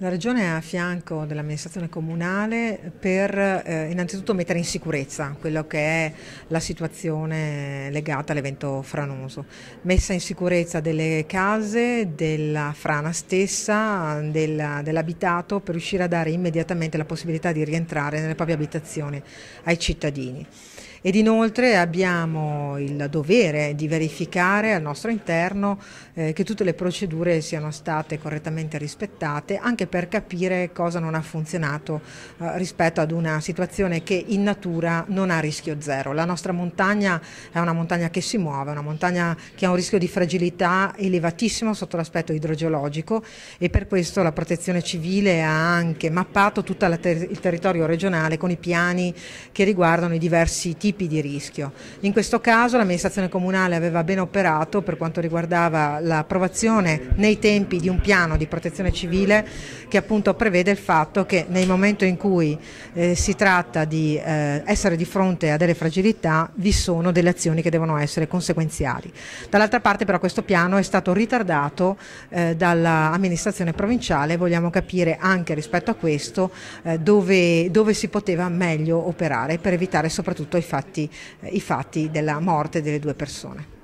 La Regione è a fianco dell'amministrazione comunale per innanzitutto mettere in sicurezza quello che è la situazione legata all'evento franoso, messa in sicurezza delle case, della frana stessa, dell'abitato per riuscire a dare immediatamente la possibilità di rientrare nelle proprie abitazioni ai cittadini. Ed inoltre abbiamo il dovere di verificare al nostro interno che tutte le procedure siano state correttamente rispettate, anche per capire cosa non ha funzionato rispetto ad una situazione che in natura non ha rischio zero. La nostra montagna è una montagna che si muove, una montagna che ha un rischio di fragilità elevatissimo sotto l'aspetto idrogeologico, e per questo la Protezione Civile ha anche mappato tutto il territorio regionale con i piani che riguardano i diversi tipi di rischio. In questo caso l'amministrazione comunale aveva ben operato per quanto riguardava l'approvazione nei tempi di un piano di protezione civile che appunto prevede il fatto che nel momento in cui si tratta di essere di fronte a delle fragilità vi sono delle azioni che devono essere conseguenziali. Dall'altra parte però questo piano è stato ritardato dall'amministrazione provinciale. Vogliamo capire anche rispetto a questo dove si poteva meglio operare per evitare soprattutto i fatti della morte delle due persone.